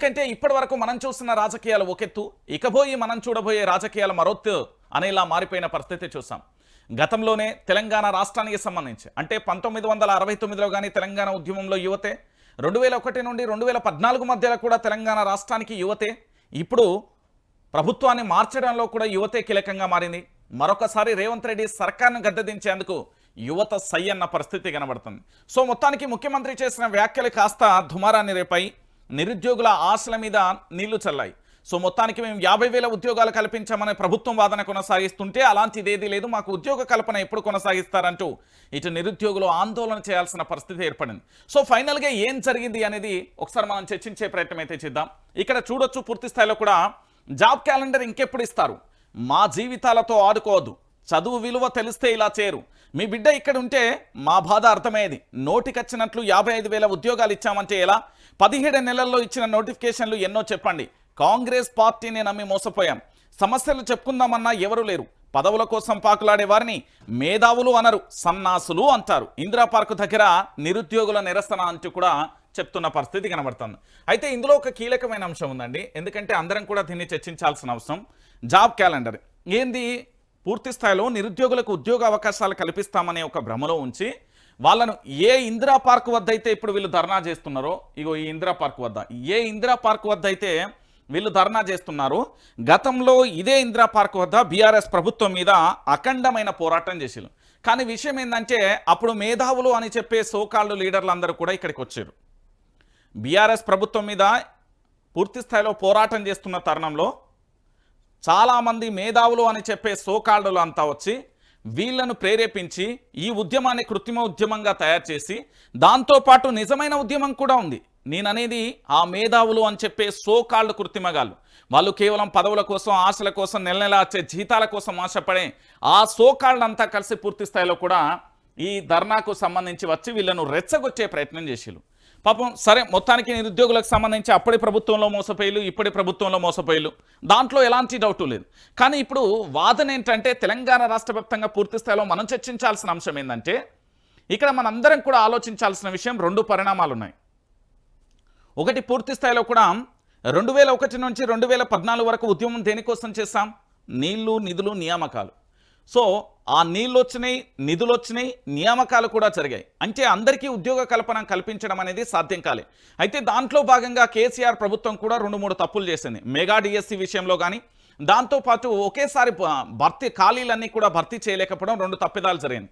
ఎందుకంటే ఇప్పటి వరకు మనం చూస్తున్న రాజకీయాలు ఒకెత్తు, ఇకబోయి మనం చూడబోయే రాజకీయాలు మరొత్తు అనేలా మారిపోయిన పరిస్థితి చూసాం. గతంలోనే తెలంగాణ రాష్ట్రానికి సంబంధించి అంటే 1969లో కానీ తెలంగాణ ఉద్యమంలో యువతే, 2001 నుండి 2014 మధ్యలో కూడా తెలంగాణ రాష్ట్రానికి యువతే, ఇప్పుడు ప్రభుత్వాన్ని మార్చడంలో కూడా యువతే కీలకంగా మారింది. మరొకసారి రేవంత్ రెడ్డి సర్కార్ను గద్దెదించేందుకు యువత సై అన్న పరిస్థితి కనబడుతుంది. సో మొత్తానికి ముఖ్యమంత్రి చేసిన వ్యాఖ్యలు కాస్త దుమారాన్ని రేపై నిరుద్యోగుల ఆశల మీద నీళ్లు చల్లాయి. సో మొత్తానికి మేము 50,000 ఉద్యోగాలు కల్పించామనే ప్రభుత్వం వాదన కొనసాగిస్తుంటే అలాంటిది ఏదీ లేదు, మాకు ఉద్యోగ కల్పన ఎప్పుడు కొనసాగిస్తారంటూ ఇటు నిరుద్యోగులు ఆందోళన చేయాల్సిన పరిస్థితి ఏర్పడింది. సో ఫైనల్గా ఏం జరిగింది అనేది ఒకసారి మనం చర్చించే ప్రయత్నం అయితే చేద్దాం. ఇక్కడ చూడొచ్చు పూర్తి స్థాయిలో కూడా జాబ్ క్యాలెండర్ ఇంకెప్పుడు ఇస్తారు, మా జీవితాలతో ఆడుకోవద్దు, చదువు విలువ తెలిస్తే ఇలా చేరు, మీ బిడ్డ ఇక్కడ ఉంటే మా బాధ అర్థమయ్యేది, నోటికొచ్చినట్లు 55,000 ఉద్యోగాలు ఇచ్చామంటే ఎలా, 17 నెలల్లో ఇచ్చిన నోటిఫికేషన్లు ఎన్నో చెప్పండి, కాంగ్రెస్ పార్టీని నమ్మి మోసపోయాం, సమస్యలు చెప్పుకుందామన్నా ఎవరు లేరు, పదవుల కోసం పాకులాడే వారిని మేధావులు అనరు, సన్నాసులు అంటారు, ఇందిరా పార్కు దగ్గర నిరుద్యోగుల నిరసన అంటూ కూడా చెప్తున్న పరిస్థితి కనబడుతుంది. అయితే ఇందులో ఒక కీలకమైన అంశం ఉందండి, ఎందుకంటే అందరం కూడా దీన్ని చర్చించాల్సిన అవసరం. జాబ్ క్యాలెండర్ ఏంది, పూర్తి స్థాయిలో నిరుద్యోగులకు ఉద్యోగ అవకాశాలు కల్పిస్తామనే ఒక భ్రమలో ఉంచి వాళ్ళను ఏ ఇందిరా పార్క్ వద్ద అయితే ఇప్పుడు వీళ్ళు ధర్నా చేస్తున్నారో, ఇగో ఈ ఇందిరా పార్క్ వద్ద, ఏ ఇందిరా పార్క్ వద్ద అయితే వీళ్ళు ధర్నా చేస్తున్నారు, గతంలో ఇదే ఇందిరా పార్క్ వద్ద బీఆర్ఎస్ ప్రభుత్వం మీద అఖండమైన పోరాటం చేసారు. కానీ విషయం ఏంటంటే అప్పుడు మేధావులు అని చెప్పే సోకాళ్ళు లీడర్లు అందరూ కూడా ఇక్కడికి వచ్చారు. బీఆర్ఎస్ ప్రభుత్వం మీద పూర్తి స్థాయిలో పోరాటం చేస్తున్న తరుణంలో చాలామంది మేధావులు అని చెప్పే సోకాళ్ళు అంతా వచ్చి వీళ్లను ప్రేరేపించి ఈ ఉద్యమాన్ని కృత్రిమ ఉద్యమంగా తయారు చేసి దాంతోపాటు నిజమైన ఉద్యమం కూడా ఉంది. నేననేది ఆ మేధావులు అని చెప్పే సోకాళ్ళు కృత్రిమగాళ్ళు, వాళ్ళు కేవలం పదవుల కోసం, ఆశల కోసం, నెల నెల వచ్చే జీతాల కోసం ఆశపడే ఆ సోకాళ్ళంతా కలిసి పూర్తి స్థాయిలో కూడా ఈ ధర్నాకు సంబంధించి వచ్చి వీళ్ళను రెచ్చగొచ్చే ప్రయత్నం చేసిరు. పాపం సరే, మొత్తానికి నిరుద్యోగులకు సంబంధించి అప్పటి ప్రభుత్వంలో మోసపోయిలు, ఇప్పటి ప్రభుత్వంలో మోసపోయిలు, దాంట్లో ఎలాంటి డౌటు లేదు. కానీ ఇప్పుడు వాదన ఏంటంటే తెలంగాణ రాష్ట్ర వ్యాప్తంగా పూర్తి స్థాయిలో మనం చర్చించాల్సిన అంశం ఏంటంటే ఇక్కడ మనందరం కూడా ఆలోచించాల్సిన విషయం, 2 పరిణామాలు ఉన్నాయి. ఒకటి, పూర్తి స్థాయిలో కూడా 2001 నుంచి 2014 వరకు ఉద్యమం దేనికోసం చేస్తాం, నీళ్లు, నిధులు, నియామకాలు. సో ఆ నీళ్ళు వచ్చినాయి, నిధులు వచ్చినాయి, నియామకాలు కూడా జరిగాయి. అంటే అందరికీ ఉద్యోగ కల్పన కల్పించడం అనేది సాధ్యం కాలే. అయితే దాంట్లో భాగంగా కేసీఆర్ ప్రభుత్వం కూడా 2-3 తప్పులు చేసింది. మెగా డిఎస్సి విషయంలో కానీ, దాంతోపాటు ఒకేసారి ఖాళీలన్నీ కూడా భర్తీ చేయలేకపోవడం 2 తప్పిదాలు జరిగింది.